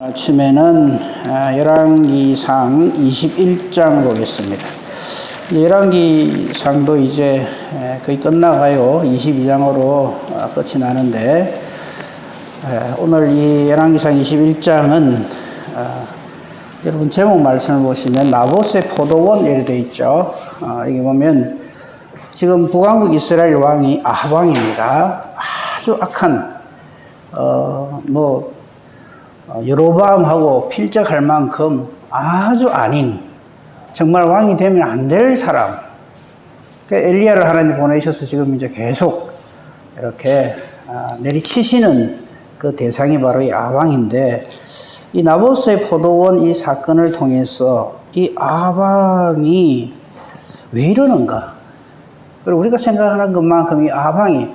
아침에는 열왕기상 21장 보겠습니다. 열왕기상도 이제 거의 끝나가요. 22장으로 끝이 나는데, 오늘 이 열왕기상 21장은 여러분 제목 말씀을 보시면 나봇의 포도원 이렇게 되어 있죠. 여기 보면 지금 북왕국 이스라엘 왕이 아합왕입니다. 아주 악한 여로보암하고 필적할 만큼 아주 아닌, 정말 왕이 되면 안 될 사람. 그러니까 엘리야를 하나님 보내셔서 지금 이제 계속 이렇게 내리치시는 그 대상이 바로 이 아합왕인데, 이 나봇의 포도원 이 사건을 통해서 이 아합왕이 왜 이러는가? 그리고 우리가 생각하는 것만큼 이 아합왕이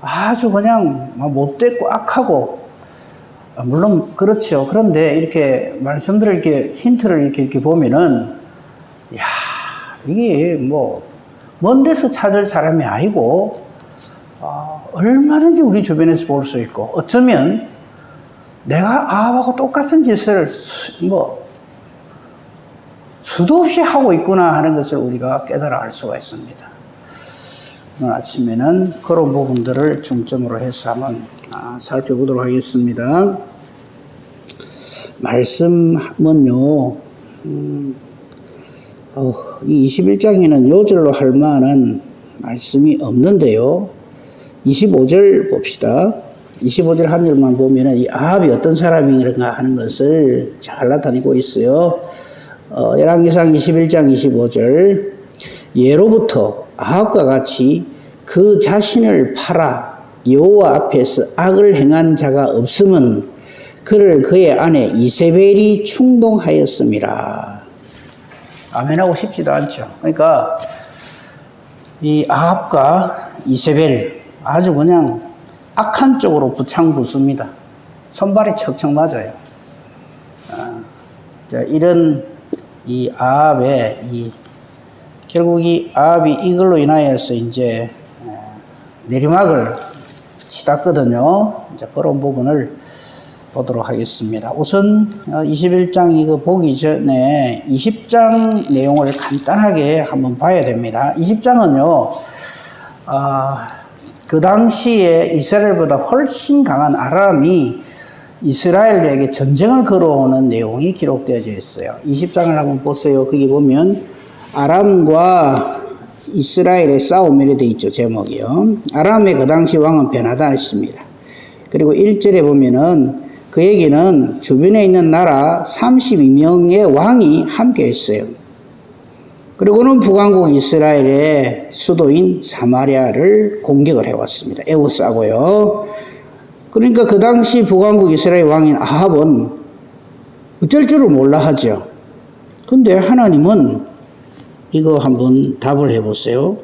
아주 그냥 못됐고 악하고, 물론 그렇죠. 그런데 이렇게 말씀들을 이렇게 힌트를 이렇게 보면은, 야, 이게 먼 데서 찾을 사람이 아니고, 얼마든지 우리 주변에서 볼 수 있고, 어쩌면 내가 아합하고 똑같은 짓을 수도 없이 하고 있구나 하는 것을 우리가 깨달아 알 수가 있습니다. 오늘 아침에는 그런 부분들을 중점으로 해서 한번 살펴보도록 하겠습니다. 말씀은요, 이 21장에는 요절로 할 만한 말씀이 없는데요. 25절 봅시다. 25절 한 절만 보면은 이 아합이 어떤 사람인가 하는 것을 잘 나타내고 있어요. 열왕기상 21장 25절. 예로부터 아합과 같이 그 자신을 팔아 여호와 앞에서 악을 행한 자가 없음은 그를 그의 아내 이세벨이 충동하였음이라. 아멘하고 싶지도 않죠. 그러니까 이 아합과 이세벨 아주 그냥 악한 쪽으로 부창부수입니다. 손발이 척척 맞아요. 이런 이 아합의 결국 이 아합이 이걸로 인하여서 이제 내리막을 치닫거든요. 이제 그런 부분을 보도록 하겠습니다. 우선 21장 이거 보기 전에 20장 내용을 간단하게 한번 봐야 됩니다. 20장은요, 그 당시에 이스라엘보다 훨씬 강한 아람이 이스라엘에게 전쟁을 걸어오는 내용이 기록되어져 있어요. 20장을 한번 보세요. 거기 보면 아람과 이스라엘의 싸움이 되어 있죠. 제목이요. 아람의 그 당시 왕은 베나다였습니다. 그리고 1절에 보면은 그에게는 주변에 있는 나라 32명의 왕이 함께 했어요. 그리고는 북왕국 이스라엘의 수도인 사마리아를 공격을 해왔습니다. 에워싸고요. 그러니까 그 당시 북왕국 이스라엘 왕인 아합은 어쩔 줄을 몰라 하죠. 근데 하나님은 이거 한번 답을 해보세요.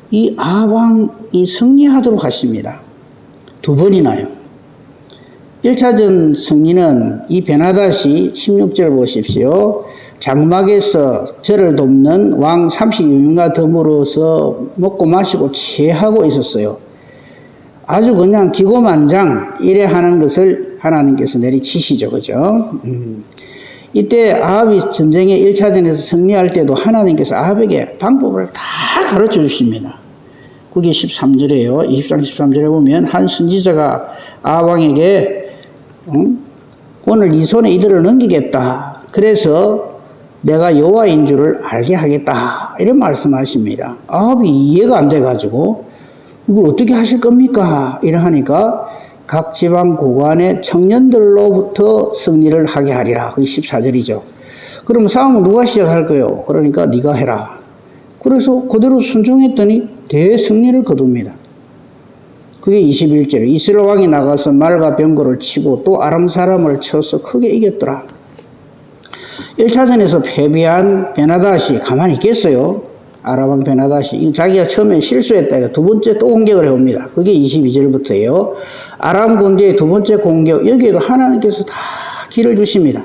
이 아합왕이 승리하도록 하십니다. 두 번이나요. 1차전 승리는 이 베나닷이 16절 보십시오. 장막에서 저를 돕는 왕 32명과 더불어서 먹고 마시고 취하고 있었어요. 아주 그냥 기고만장 이래 하는 것을 하나님께서 내리치시죠. 그죠? 이때 아합이 전쟁의 1차전에서 승리할 때도 하나님께서 아합에게 방법을 다 가르쳐 주십니다. 그게 13절이에요. 20장 13절에 보면 한 선지자가 아합 왕에게 오늘 네 손에 이들을 넘기겠다. 그래서 내가 여호와인 줄을 알게 하겠다. 이런 말씀하십니다. 아합이 이해가 안 돼가지고 이걸 어떻게 하실 겁니까? 이러하니까 각 지방 고관의 청년들로부터 승리를 하게 하리라. 그게 14절이죠. 그럼 싸움은 누가 시작할 거예요? 그러니까 네가 해라. 그래서 그대로 순종했더니 대승리를 거둡니다. 그게 21절에 이스라엘 왕이 나가서 말과 병거를 치고 또 아람 사람을 쳐서 크게 이겼더라. 1차전에서 패배한 베나닷이 가만히 있겠어요? 아람 왕 베나닷이 자기가 처음에 실수했다. 두 번째 또 공격을 해옵니다. 그게 22절부터예요. 아람 군대의 두 번째 공격, 여기에도 하나님께서 다 길을 주십니다.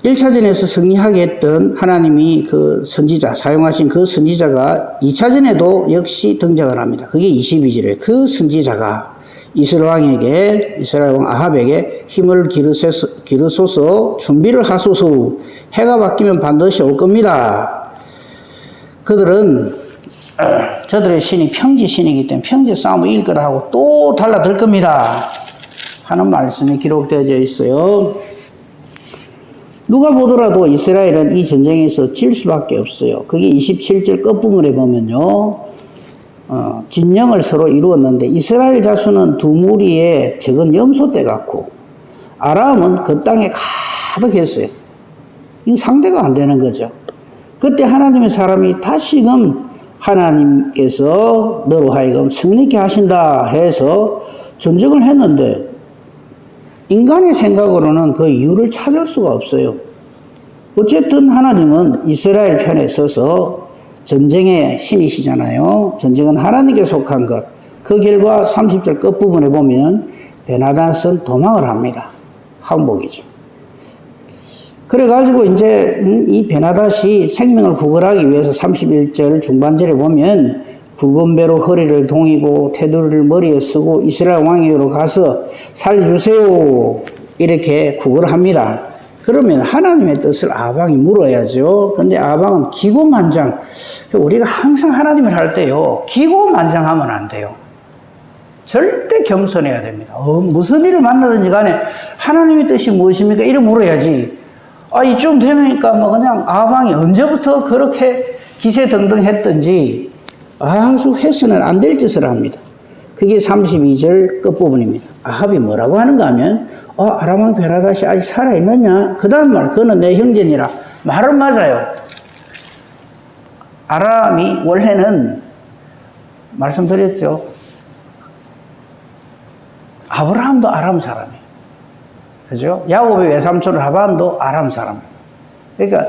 1차전에서 승리하게 했던 하나님이 그 선지자, 사용하신 그 선지자가 2차전에도 역시 등장을 합니다. 그게 22절에 그 선지자가 이스라엘 왕 아합에게 힘을 기르소서 준비를 하소서. 해가 바뀌면 반드시 올 겁니다. 저들의 신이 평지 신이기 때문에 평지 싸움을 이길 거다 하고 또 달라들 겁니다 하는 말씀이 기록되어져 있어요. 누가 보더라도 이스라엘은 이 전쟁에서 질 수밖에 없어요. 그게 27절 끝부분에 보면요. 진영을 서로 이루었는데 이스라엘 자수는 두 무리의 적은 염소떼 같고 아람은 그 땅에 가득했어요. 이거 상대가 안 되는 거죠. 그때 하나님의 사람이 다시금 하나님께서 너로 하여금 승리케 하신다 해서 전쟁을 했는데 인간의 생각으로는 그 이유를 찾을 수가 없어요. 어쨌든 하나님은 이스라엘 편에 서서 전쟁의 신이시잖아요. 전쟁은 하나님께 속한 것. 그 결과 30절 끝부분에 보면 베나닷은 도망을 합니다. 항복이죠. 그래가지고 이제 이 베나닷이 생명을 구걸하기 위해서 31절 중반절에 보면 굵은 배로 허리를 동이고 테두리를 머리에 쓰고 이스라엘 왕에게로 가서 살려주세요. 이렇게 구걸을 합니다. 그러면 하나님의 뜻을 아방이 물어야죠. 근데 아방은 기고만장. 우리가 항상 하나님을 할 때요. 기고만장하면 안 돼요. 절대 겸손해야 됩니다. 무슨 일을 만나든지 간에 하나님의 뜻이 무엇입니까? 이래 물어야지. 이쯤 되니까 뭐 그냥 아방이 언제부터 그렇게 기세등등했던지 아주 해서는 안 될 짓을 합니다. 그게 32절 끝부분입니다. 아합이 뭐라고 하는가 하면 아람 왕 베나닷이 아직 살아있느냐? 그 다음 말 그는 내 형제니라. 말은 맞아요. 아람이 원래는 말씀드렸죠. 아브라함도 아람 사람이에요. 그죠? 야곱의 외삼촌 라반도 아람 사람이에요. 그러니까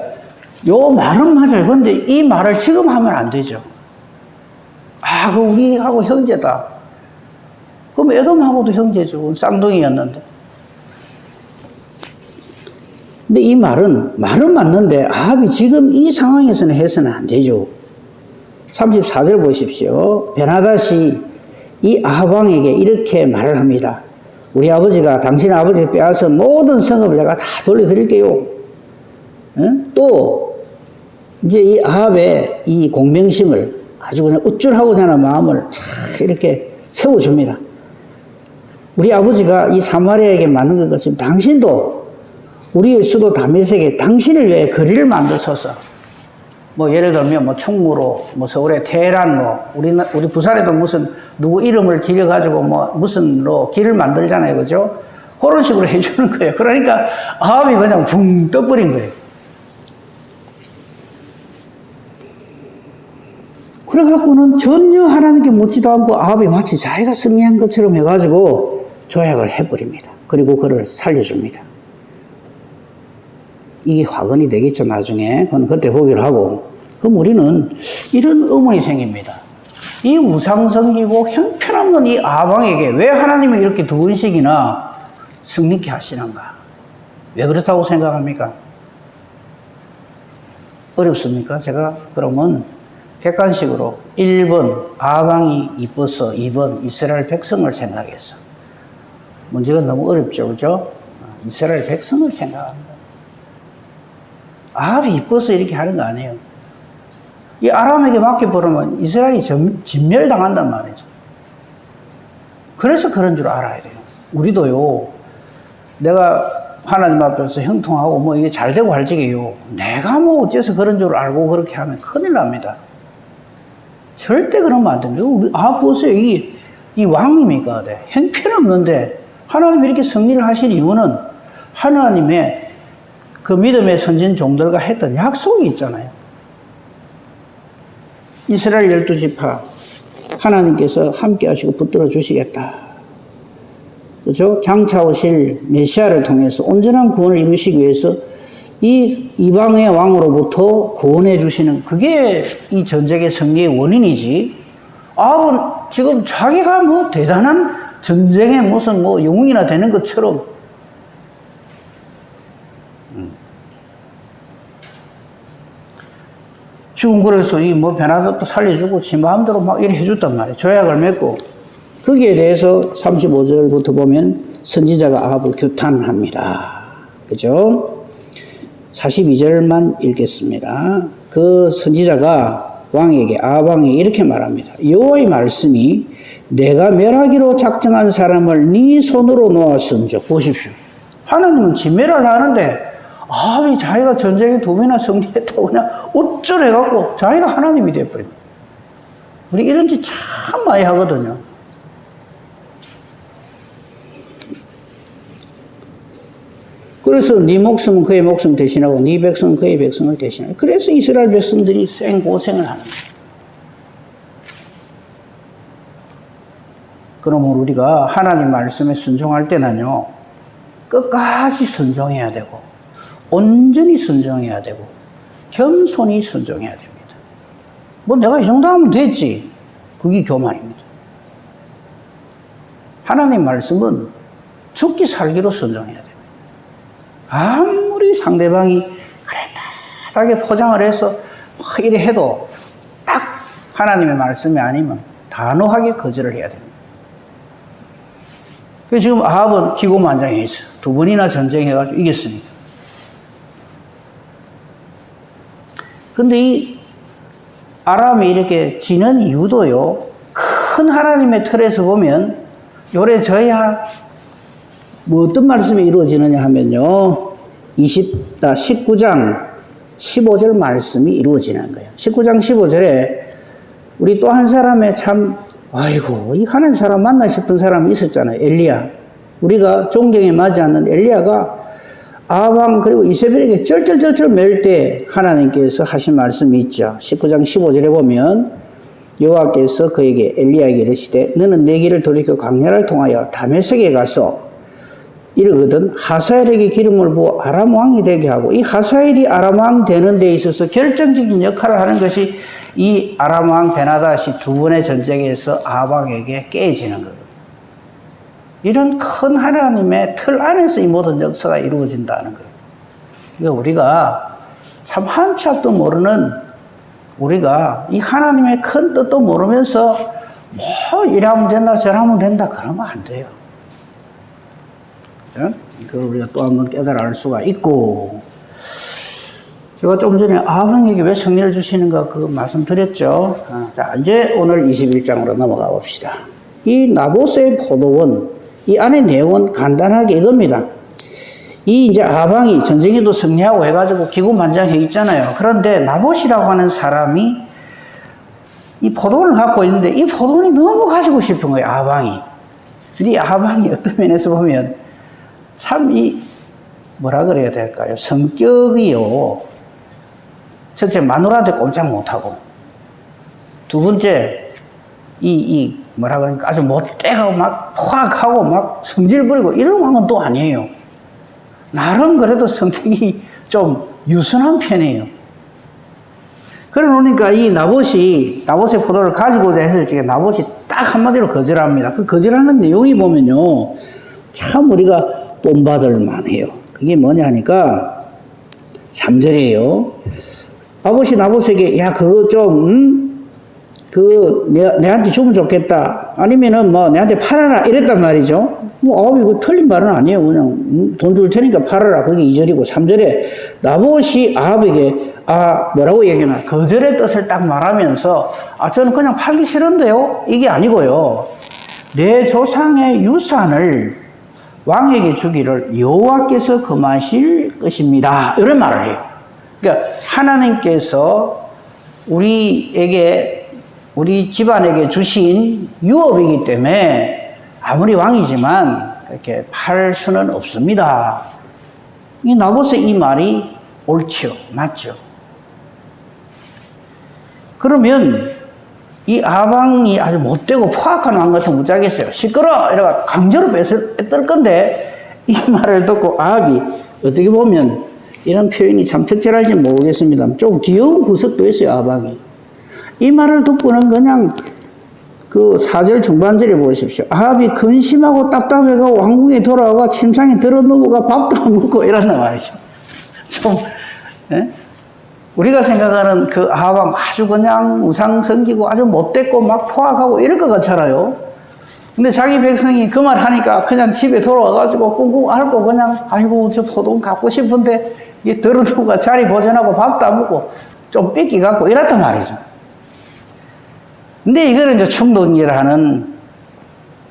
요 말은 맞아요. 그런데 이 말을 지금 하면 안 되죠. 그 우리하고 형제다. 그럼 에돔하고도 형제죠. 쌍둥이였는데. 근데 이 말은 맞는데 아합이 지금 이 상황에서는 해서는 안 되죠. 34절 보십시오. 베나닷이 이 아합 왕에게 이렇게 말을 합니다. 우리 아버지가 당신의 아버지가 빼앗은 모든 성읍을 내가 다 돌려드릴게요. 또 이제 이 아합의 이 공명심을 아주 그냥 우쭐하고자 하는 마음을 참 이렇게 세워줍니다. 우리 아버지가 이 사마리아에게 만든 것 같으면 당신도 우리의 수도 다메섹에 당신을 위해 거리를 만드소서. 뭐 예를 들면 뭐 충무로, 뭐 서울의 테헤란, 우리 부산에도 무슨 누구 이름을 기려가지고 뭐 무슨로 길을 만들잖아요, 그죠? 그런 식으로 해주는 거예요. 그러니까 아합이 그냥 붕 떠버린 거예요. 그래갖고는 전혀 하나님께 묻지도 않고 아합이 마치 자기가 승리한 것처럼 해가지고 조약을 해버립니다. 그리고 그를 살려줍니다. 이게 화근이 되겠죠, 나중에. 그건 그때 보기로 하고. 그럼 우리는 이런 의문이 생깁니다. 이 우상성기고 형편없는 이 아방에게 왜 하나님이 이렇게 두 번씩이나 승리케 하시는가? 왜 그렇다고 생각합니까? 어렵습니까? 제가 그러면 객관식으로 1번 아방이 이뻐서 2번 이스라엘 백성을 생각해서 문제가 너무 어렵죠, 그죠? 이스라엘 백성을 생각합니다. 아합이 이뻐서 이렇게 하는 거 아니에요. 이 아람에게 맡겨버리면 이스라엘이 진멸당한단 말이죠. 그래서 그런 줄 알아야 돼요. 우리도요, 내가 하나님 앞에서 형통하고 뭐 이게 잘 되고 할 적에요, 내가 뭐 어째서 그런 줄 알고 그렇게 하면 큰일 납니다. 절대 그러면 안 됩니다. 우리 보세요. 이 왕입니까? 네. 형편없는데 하나님이 이렇게 승리를 하신 이유는 하나님의 그 믿음의 선진 종들과 했던 약속이 있잖아요. 이스라엘 12지파 하나님께서 함께 하시고 붙들어 주시겠다. 그렇죠? 장차 오실 메시아를 통해서 온전한 구원을 이루시기 위해서 이 이방의 왕으로부터 구원해 주시는 그게 이 전쟁의 승리의 원인이지. 아합은 지금 자기가 뭐 대단한 전쟁의 무슨 뭐 영웅이나 되는 것처럼 지금 그래서 이 뭐 베나닷도 살려주고 지 마음대로 막 이래 해줬단 말이에요. 조약을 맺고. 거기에 대해서 35절부터 보면 선지자가 아합을 규탄합니다. 그죠? 42절만 읽겠습니다. 그 선지자가 왕에게, 아합 왕에게 이렇게 말합니다. 여호와의 말씀이 내가 멸하기로 작정한 사람을 네 손으로 놓았은즉. 보십시오. 하나님은 진멸을 하는데 아합이 자기가 전쟁에 2번이나 승리했다고 그냥 어쩌래갖고 자기가 하나님이 되어버립니다. 우리 이런 짓 참 많이 하거든요. 그래서 네 목숨은 그의 목숨 대신하고 네 백성은 그의 백성을 대신하고, 그래서 이스라엘 백성들이 생고생을 하는 거예요. 그러면 우리가 하나님 말씀에 순종할 때는요, 끝까지 순종해야 되고 온전히 순종해야 되고 겸손히 순종해야 됩니다. 뭐 내가 이 정도 하면 됐지, 그게 교만입니다. 하나님 말씀은 죽기 살기로 순종해야 됩니다. 아무리 상대방이 그럴듯하게 포장을 해서 막 이래 해도 딱 하나님의 말씀이 아니면 단호하게 거절을 해야 됩니다. 그래서 지금 아합은 기고만장해 있어요. 2번이나 전쟁해가지고 이겼으니까. 근데 이 아람이 이렇게 지는 이유도요, 큰 하나님의 틀에서 보면 요래저야 뭐 어떤 말씀이 이루어지느냐 하면요, 19장 15절 말씀이 이루어지는 거예요. 19장 15절에 우리 또 한 사람의 참, 아이고, 이 하나님 사람 만나 싶은 사람이 있었잖아요. 엘리야. 우리가 존경에 맞지 않는 엘리야가 아합 그리고 이세벨에게 쩔쩔쩔쩔 맬 때 하나님께서 하신 말씀이 있죠. 19장 15절에 보면 여호와께서 그에게 엘리야에게 이르시되 너는 내 길을 돌이켜 광야를 통하여 다메섹에 가서 이르거든 하사엘에게 기름을 부어 아람 왕이 되게 하고, 이 하사엘이 아람 왕 되는 데 있어서 결정적인 역할을 하는 것이 이 아람 왕 베나다시 2번의 전쟁에서 아합 왕에게 깨지는 거거든요. 이런 큰 하나님의 틀 안에서 이 모든 역사가 이루어진다는 거예요. 그러니까 우리가 참 한치 앞도 모르는, 우리가 이 하나님의 큰 뜻도 모르면서 뭐 이러면 된다 저러면 된다 그러면 안 돼요. 그걸 우리가 또 한 번 깨달아 알 수가 있고, 제가 좀 전에 아합에게 왜 승리를 주시는가 그 말씀드렸죠. 자, 이제 오늘 21장으로 넘어가 봅시다. 이 나봇의 포도원, 이 안의 내용은 간단하게 이겁니다. 이 이제 아합이 전쟁에도 승리하고 해가지고 기고만장해 있잖아요. 그런데 나봇이라고 하는 사람이 이 포도원을 갖고 있는데 이 포도원이 너무 가지고 싶은 거예요, 아합이. 근데 이 아합이 어떤 면에서 보면 참 뭐라 그래야 될까요? 성격이요. 첫째, 마누라한테 꼼짝 못하고. 두 번째, 뭐라 그러니까 아주 못되고 막 포악하고 막 성질 부리고 이런 건 또 아니에요. 나름 그래도 성격이 좀 유순한 편이에요. 그러니까 이 나봇의 포도를 가지고자 했을 적에 나봇이 딱 한마디로 거절합니다. 그 거절하는 내용이 보면요, 참 우리가 본받을 만해요. 그게 뭐냐 하니까 3절이에요. 아봇이 나봇에게 야 그거 좀 내한테 주면 좋겠다, 아니면은 뭐 내한테 팔아라 이랬단 말이죠. 뭐 아합이 그 틀린 말은 아니에요. 그냥 돈 줄 테니까 팔아라, 그게 2절이고 3절에 나봇이 아합에게 뭐라고 얘기하나, 거절의 뜻을 딱 말하면서 저는 그냥 팔기 싫은데요, 이게 아니고요, 내 조상의 유산을 왕에게 주기를 여호와께서 금하실 것입니다, 이런 말을 해요. 그러니까 하나님께서 우리 집안에게 주신 유업이기 때문에 아무리 왕이지만 그렇게 팔 수는 없습니다. 이 나봇의 이 말이 옳죠, 맞죠. 그러면 이 아방이 아주 못되고 포악한 왕 같은 무자겠어요. 시끄러! 이래가 강제로 뺐을 건데, 이 말을 듣고 아합이 어떻게 보면 이런 표현이 참 적절할지 모르겠습니다. 좀 귀여운 구석도 있어요, 아합이. 이 말을 듣고는 그냥 그 4절 중반절에 보십시오. 아합이 근심하고 답답해가 왕궁에 돌아가 침상에 들어 누워가 밥도 안 먹고 이런단 말이죠. 좀, 예? 우리가 생각하는 그 아합은 아주 그냥 우상 섬기고 아주 못됐고 막 포악하고 이럴 것 같잖아요. 근데 자기 백성이 그 말 하니까 그냥 집에 돌아와가지고 꿍꿍 앓고 그냥 아이고 저 포도원 갖고 싶은데 이 들어두고 자리 보존하고 밥도 안 먹고 좀 뺏기 갖고 이랬단 말이죠. 근데 이거는 이제 충동이라는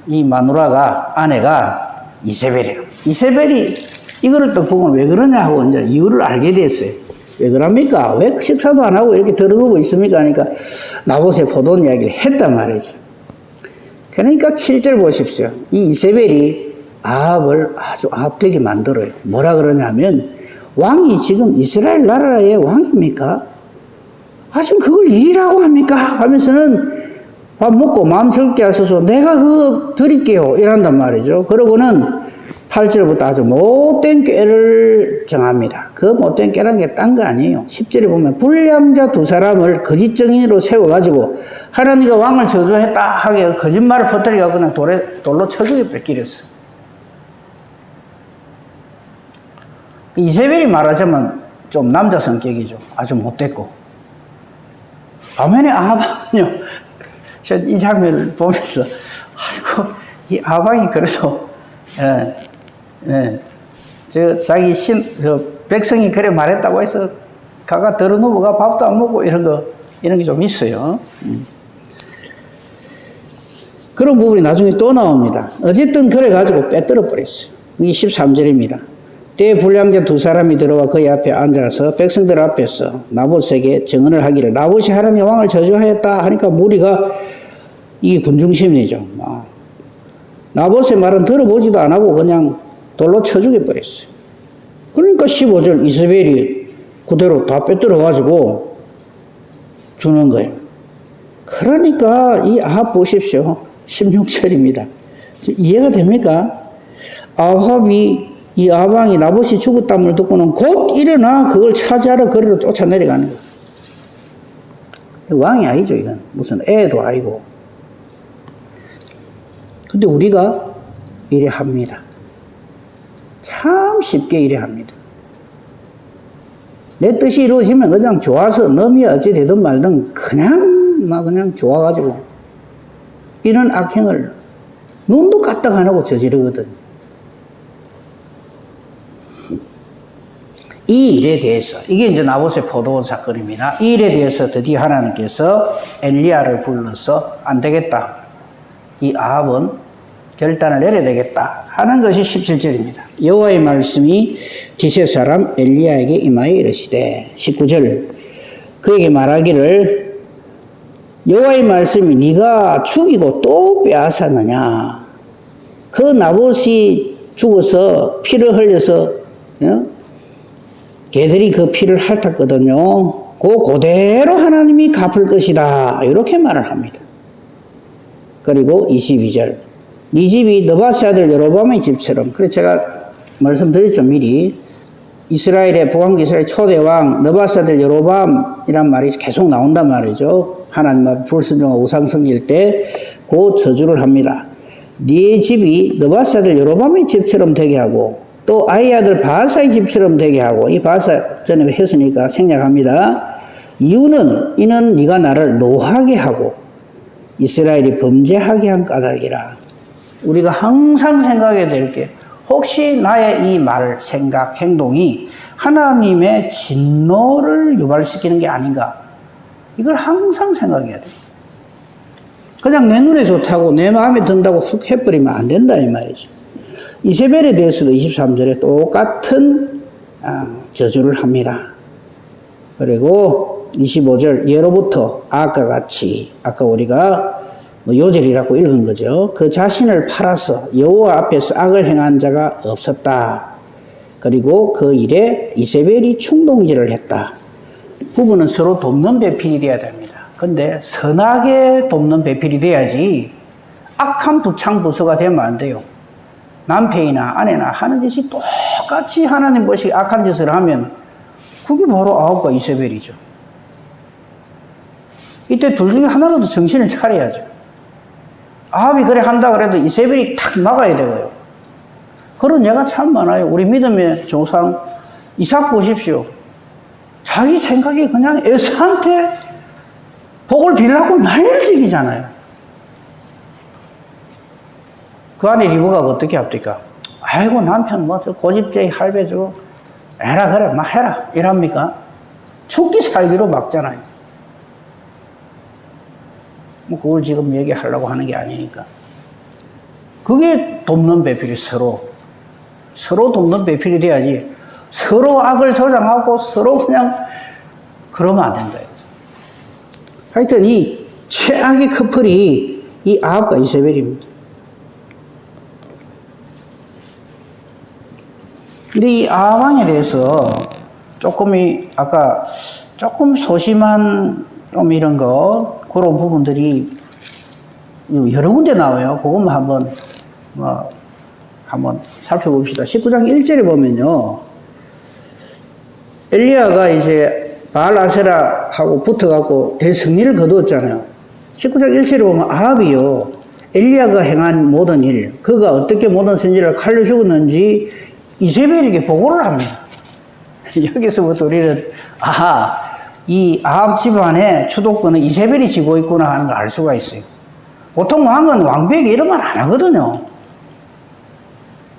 이 마누라가 아내가 이세벨이에요. 이세벨이 이거를 또 보고 왜 그러냐 하고 이제 이유를 알게 됐어요. 왜 그럽니까? 왜 식사도 안 하고 이렇게 들어두고 있습니까? 하니까 나봇의 포도원 이야기를 했단 말이죠. 그러니까 7절 보십시오. 이 이세벨이 아합을 아주 아합되게 만들어요. 뭐라 그러냐면 왕이 지금 이스라엘 나라의 왕입니까? 아, 지금 그걸 일이라고 합니까? 하면서는 밥 먹고 마음 즐겁게 하셔서 내가 그거 드릴게요. 이란단 말이죠. 그러고는 8절부터 아주 못된 꾀를 정합니다. 그 못된 꾀란 게 딴 거 아니에요. 10절에 보면 불량자 두 사람을 거짓 증인으로 세워가지고 하나님과 왕을 저주했다 하게 거짓말을 퍼뜨리고 그냥 돌로 쳐주게 뺏기렸어요. 이세벨이 말하자면 좀 남자 성격이죠. 아주 못됐고. 반면에 아합은요, 이 장면을 보면서, 아이고, 이 아합이 그래서, 자기 백성이 그래 말했다고 해서, 가가 들어누워가 밥도 안 먹고 이런 게 좀 있어요. 그런 부분이 나중에 또 나옵니다. 어쨌든 그래가지고 빼들어 버렸어요. 이게 13절입니다. 때에 불량자 두 사람이 들어와 그의 앞에 앉아서 백성들 앞에서 나봇에게 증언을 하기를 나봇이 하나님의 왕을 저주하였다 하니까 무리가 이 군중심리죠. 나봇의 말은 들어보지도 안 하고 그냥 돌로 쳐 죽여버렸어요. 그러니까 15절 이세벨이 그대로 다 빼들어가지고 주는 거예요. 그러니까 이 아합 보십시오. 16절입니다. 이해가 됩니까? 아합이 이 아방이 나봇이 죽었다는 걸 듣고는 곧 일어나 그걸 차지하러 거리로 쫓아 내려가는 거예요. 왕이 아니죠, 이건. 무슨 애도 아니고. 근데 우리가 이래 합니다. 참 쉽게 이래 합니다. 내 뜻이 이루어지면 그냥 좋아서 놈이 어찌 되든 말든 그냥 좋아가지고 이런 악행을 눈도 까딱 안 하고 저지르거든. 이 일에 대해서, 이게 이제 나봇의 포도원 사건입니다. 이 일에 대해서 드디어 하나님께서 엘리야를 불러서 안 되겠다. 이 아합은 결단을 내려야 되겠다 하는 것이 17절입니다. 여호와의 말씀이 디세 사람 엘리야에게 임하여 이르시되 19절 그에게 말하기를 여호와의 말씀이 네가 죽이고 또 빼앗았느냐. 그 나봇이 죽어서 피를 흘려서 개들이 그 피를 핥았거든요. 그대로 하나님이 갚을 것이다. 이렇게 말을 합니다. 그리고 22절 네 집이 느바스 아들 여로보암의 집처럼. 그래서 제가 말씀드렸죠. 미리 이스라엘의 북왕 이스라엘 초대왕 느바스 아들 여로보암이란 말이 계속 나온단 말이죠. 하나님 앞에 불순종하고 우상 섬길 때 그 저주를 합니다. 네 집이 느바스 아들 여로보암의 집처럼 되게 하고 또 아이 아들 바사의 집처럼 되게 하고, 이 바사 전에 했으니까 생략합니다. 이는 네가 나를 노하게 하고 이스라엘이 범죄하게 한 까닭이라. 우리가 항상 생각해야 될 게 혹시 나의 이 말, 생각, 행동이 하나님의 진노를 유발시키는 게 아닌가. 이걸 항상 생각해야 돼요. 그냥 내 눈에 좋다고 내 마음에 든다고 훅 해버리면 안 된다 이 말이죠. 이세벨에 대해서도 23절에 똑같은 저주를 합니다. 그리고 25절 예로부터 아까 같이 아까 우리가 요절이라고 읽은 거죠. 그 자신을 팔아서 여호와 앞에서 악을 행한 자가 없었다. 그리고 그 일에 이세벨이 충동질을 했다. 부부는 서로 돕는 배필이 돼야 됩니다. 근데 선하게 돕는 배필이 돼야지 악한 부창부서가 되면 안 돼요. 남편이나 아내나 하는 짓이 똑같이 하나님 보시기 악한 짓을 하면 그게 바로 아합과 이세벨이죠. 이때 둘 중에 하나라도 정신을 차려야죠. 아합이 그래 한다 그래도 이세벨이 탁 막아야 되고요. 그런 예가 참 많아요. 우리 믿음의 조상 이삭 보십시오. 자기 생각에 그냥 에서한테 복을 빌라고 난리를 지기잖아요. 그 안에 리브가 어떻게 합니까? 아이고, 남편 뭐, 저 고집쟁이 할배 저, 해라, 그래, 막 해라. 이랍니까? 죽기 살기로 막잖아요. 뭐, 그걸 지금 얘기하려고 하는 게 아니니까. 그게 돕는 배필이 서로 돕는 배필이 돼야지. 서로 악을 조장하고 서로 그냥 그러면 안 된다. 하여튼 이 최악의 커플이 이 아합과 이세벨입니다. 근데 이 아합 왕에 대해서 아까 조금 소심한 좀 이런 그런 부분들이 여러 군데 나와요. 그것만 한번 살펴봅시다. 19장 1절에 보면요. 엘리야가 이제 바알 아세라하고 붙어갖고 대승리를 거두었잖아요. 19장 1절에 보면 아합이요. 엘리야가 행한 모든 일, 그가 어떻게 모든 선지자를 칼로 죽었는지 이세벨에게 보고를 합니다. 여기서부터 우리는 이 아합 집안의 주도권은 이세벨이 쥐고 있구나 하는 걸 알 수가 있어요. 보통 왕은 왕비에게 이런 말 안 하거든요.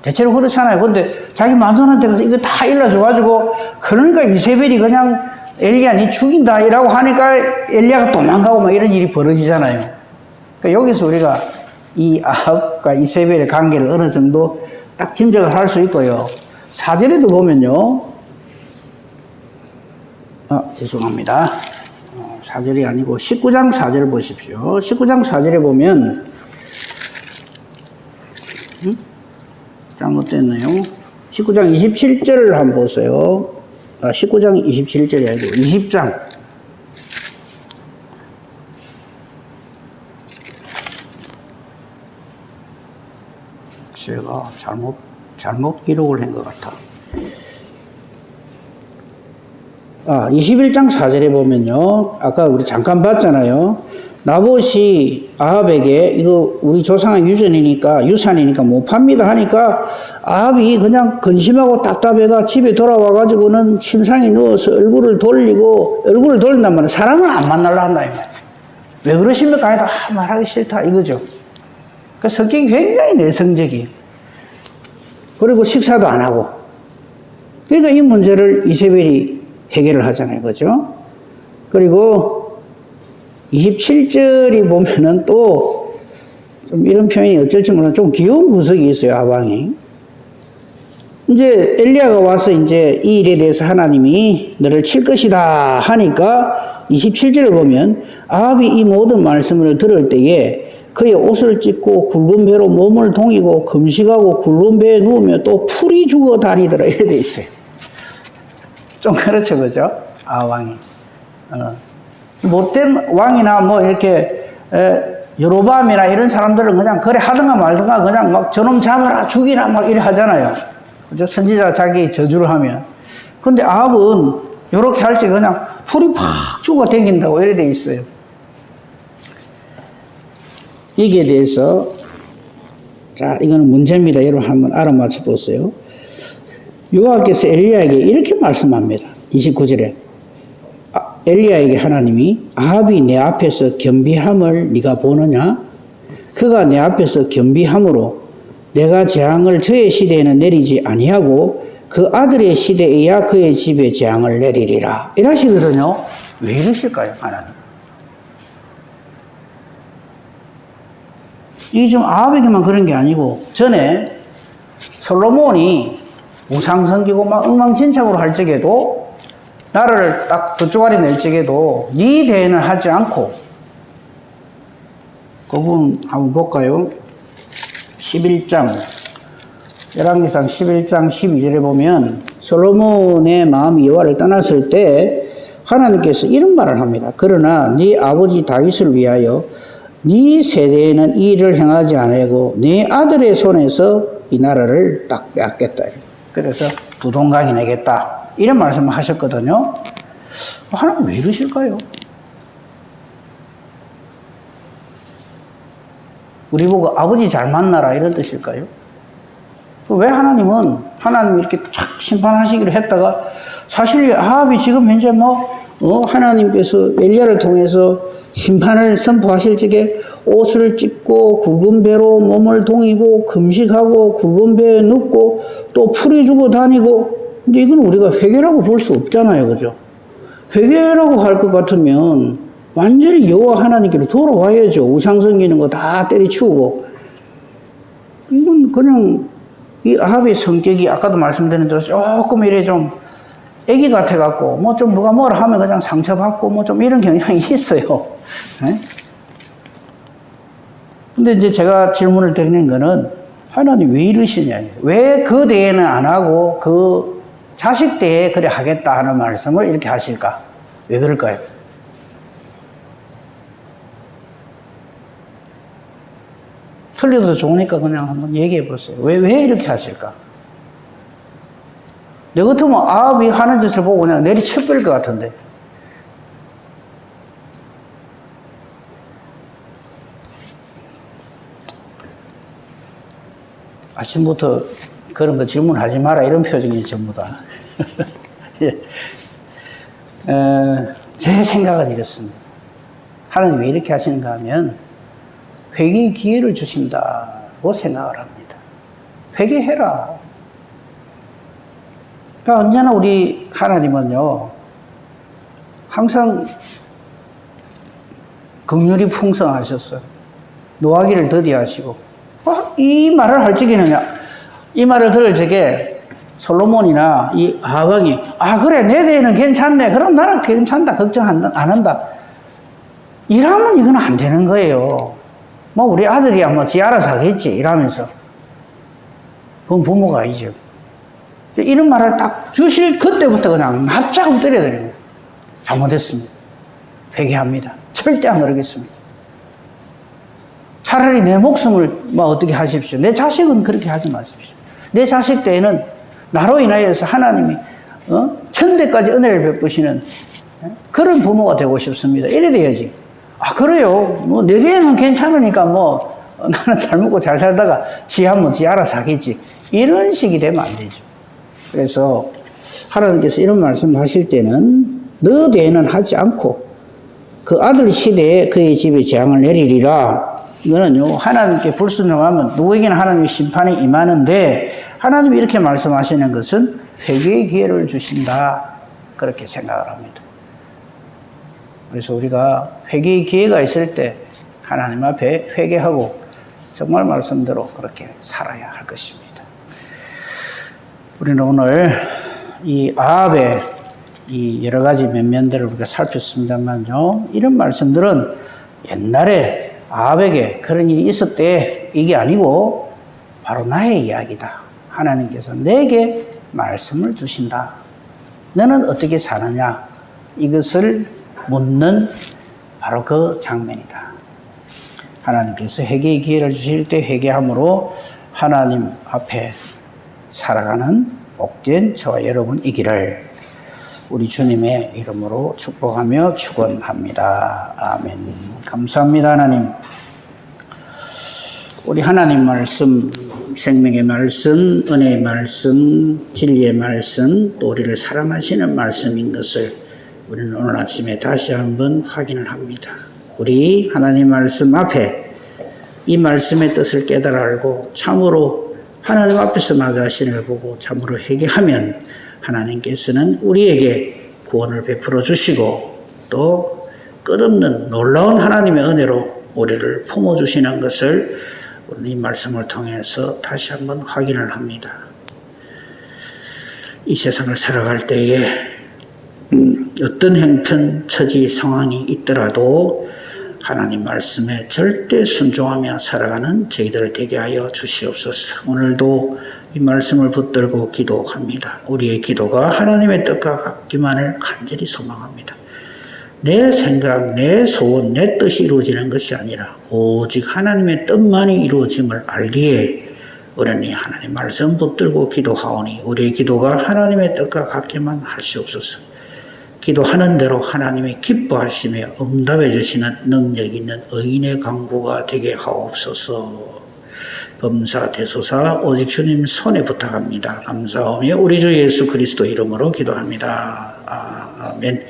대체로 그렇잖아요. 근데 자기 만선한테 가서 이거 다 일러줘가지고, 그러니까 이세벨이 그냥 엘리야 니 죽인다 이라고 하니까 엘리야가 도망가고 막 이런 일이 벌어지잖아요. 그러니까 여기서 우리가 이 아합과 이세벨의 관계를 어느 정도 딱 짐작을 할 수 있고요. 4절에도 보면요. 죄송합니다. 4절이 아니고 19장 4절 보십시오. 19장 4절에 보면 잘못됐네요. 19장 27절을 한번 보세요. 19장 27절이 아니고 20장. 제가 잘못 기록을 한 것 같아. 21장 4절에 보면요. 아까 우리 잠깐 봤잖아요. 나봇이 아합에게 이거 우리 조상의 유산이니까 못 팝니다 하니까 아합이 그냥 근심하고 답답해가 집에 돌아와가지고는 침상에 누워서 얼굴을 돌린단 말이에요. 사람을 안 만나려 한다. 왜 그러십니까? 아니다. 말하기 싫다. 이거죠. 그 성격이 굉장히 내성적이에요. 그리고 식사도 안 하고. 그러니까 이 문제를 이세벨이 해결을 하잖아요. 그죠? 그리고 27절이 보면은 또 좀 이런 표현이 어쩔지 모르겠는데 좀 귀여운 구석이 있어요. 아방이. 이제 엘리야가 와서 이제 이 일에 대해서 하나님이 너를 칠 것이다 하니까 27절을 보면 아합이 이 모든 말씀을 들을 때에 그의 옷을 찢고 굵은 배로 몸을 동이고 금식하고 굵은 배에 누우며 또 풀이 죽어 다니더라. 이래 돼 있어요. 좀 그렇죠. 그죠? 왕이. 못된 왕이나 뭐 이렇게, 여로밤이나 이런 사람들은 그냥 그래 하든가 말든가 그냥 막 저놈 잡아라, 죽이라 막 이래 하잖아요. 그죠? 선지자 자기 저주를 하면. 근데 아합은 요렇게 할 때 그냥 풀이 팍 죽어 댕긴다고 이래 돼 있어요. 이게 대해서, 자, 이거는 문제입니다. 여러분 한번 알아맞혀 보세요. 여호와께서 엘리야에게 이렇게 말씀합니다. 29절에 엘리야에게 하나님이 아합이 내 앞에서 겸비함을 네가 보느냐? 그가 내 앞에서 겸비함으로 내가 재앙을 저의 시대에는 내리지 아니하고 그 아들의 시대에야 그의 집에 재앙을 내리리라. 이러시거든요. 왜 이러실까요, 하나님? 이게 좀 아합에게만 그런 게 아니고 전에 솔로몬이 우상 섬기고 막 엉망진창으로 할 적에도 나라를 딱 그쪽 아래 낼 적에도 네 대에는 하지 않고 그 부분 한번 볼까요? 11장 열왕기상 11장 12절에 보면 솔로몬의 마음이 여호와를 떠났을 때 하나님께서 이런 말을 합니다. 그러나 네 아버지 다윗을 위하여 네 세대에는 이 일을 행하지 아니하고 네 아들의 손에서 이 나라를 딱 빼앗겠다. 그래서 두동강이 내겠다. 이런 말씀을 하셨거든요. 하나님 왜 이러실까요? 우리 보고 아버지 잘 만나라 이런 뜻일까요? 왜 하나님은 하나님 이렇게 촥 심판하시기로 했다가 사실 아합이 지금 현재 하나님께서 엘리야를 통해서 심판을 선포하실 적에 옷을 찢고 굵은 배로 몸을 동이고 금식하고 굵은 배에 눕고 또 풀이 주고 다니고. 근데 이건 우리가 회개라고 볼 수 없잖아요. 그죠? 회개라고 할 것 같으면 완전히 여호와 하나님께로 돌아와야죠. 우상 섬기는 거 다 때려치우고. 이건 그냥 이 아합의 성격이 아까도 말씀드린 대로 조금 이래 좀 애기 같아갖고 뭐 좀 누가 뭐라 하면 그냥 상처받고 뭐 좀 이런 경향이 있어요. 네? 근데 이제 제가 질문을 드리는 거는 하나님 왜 이러시냐. 왜 그 대에는 안 하고 그 자식 대에 그래 하겠다 하는 말씀을 이렇게 하실까? 왜 그럴까요? 틀려도 좋으니까 그냥 한번 얘기해 보세요. 왜 이렇게 하실까? 내 같으면 아합이 하는 짓을 보고 그냥 내리쳐버릴 것 같은데. 아침부터 그런 거 질문하지 마라 이런 표정이 전부 다. 예. 제 생각은 이렇습니다. 하나님 왜 이렇게 하시는가 하면 회개의 기회를 주신다고 생각을 합니다. 회개해라. 그러니까 언제나 우리 하나님은요, 항상 긍휼이 풍성하셨어요. 노하기를 더디하시고, 이 말을 할 적에는요, 이 말을 들을 적에 솔로몬이나 이 아합이, 그래, 내 대에는 괜찮네. 그럼 나는 괜찮다. 걱정 안 한다. 이러면 이건 안 되는 거예요. 뭐, 우리 아들이야, 뭐, 지 알아서 하겠지. 이러면서. 그건 부모가 아니죠. 이런 말을 딱 주실 그때부터 그냥 납작하고 때려드리는 거예요. 잘못했습니다. 회개합니다. 절대 안 그러겠습니다. 차라리 내 목숨을 뭐 어떻게 하십시오. 내 자식은 그렇게 하지 마십시오. 내 자식 때에는 나로 인하여서 하나님이 천대까지 은혜를 베푸시는 그런 부모가 되고 싶습니다. 이래 돼야지. 그래요. 뭐 내 대에는 괜찮으니까 뭐 나는 잘 먹고 잘 살다가 지 한번 지 알아서 하겠지. 이런 식이 되면 안 되죠. 그래서 하나님께서 이런 말씀을 하실 때는 너 대에는 하지 않고 그 아들 시대에 그의 집에 재앙을 내리리라. 이거는요, 하나님께 불순종하면 누구에게나 하나님의 심판이 임하는데 하나님이 이렇게 말씀하시는 것은 회개의 기회를 주신다. 그렇게 생각을 합니다. 그래서 우리가 회개의 기회가 있을 때 하나님 앞에 회개하고 정말 말씀대로 그렇게 살아야 할 것입니다. 우리는 오늘 이 아합의 이 여러 가지 면면들을 우리가 살폈습니다만요. 이런 말씀들은 옛날에 아합에게 그런 일이 있었대. 이게 아니고 바로 나의 이야기다. 하나님께서 내게 말씀을 주신다. 너는 어떻게 사느냐? 이것을 묻는 바로 그 장면이다. 하나님께서 회개의 기회를 주실 때 회개함으로 하나님 앞에 살아가는 복된 저와 여러분이기를 우리 주님의 이름으로 축복하며 축원합니다. 아멘. 감사합니다, 하나님. 우리 하나님 말씀, 생명의 말씀, 은혜의 말씀, 진리의 말씀, 또 우리를 사랑하시는 말씀인 것을 우리는 오늘 아침에 다시 한번 확인을 합니다. 우리 하나님 말씀 앞에 이 말씀의 뜻을 깨달아 알고 참으로 하나님 앞에서 나 자신을 보고 참으로 회개하면 하나님께서는 우리에게 구원을 베풀어 주시고 또 끝없는 놀라운 하나님의 은혜로 우리를 품어주시는 것을 오늘 이 말씀을 통해서 다시 한번 확인을 합니다. 이 세상을 살아갈 때에 어떤 형편, 처지, 상황이 있더라도 하나님 말씀에 절대 순종하며 살아가는 저희들을 되게 하여 주시옵소서. 오늘도 이 말씀을 붙들고 기도합니다. 우리의 기도가 하나님의 뜻과 같기만을 간절히 소망합니다. 내 생각, 내 소원, 내 뜻이 이루어지는 것이 아니라 오직 하나님의 뜻만이 이루어짐을 알기에 우리는 하나님 말씀 붙들고 기도하오니 우리의 기도가 하나님의 뜻과 같기만 하시옵소서. 기도하는 대로 하나님이 기뻐하시며 응답해 주시는 능력 있는 의인의 강구가 되게 하옵소서. 범사대소사 오직 주님 손에 부탁합니다. 감사하며 우리 주 예수 그리스도 이름으로 기도합니다. 아멘.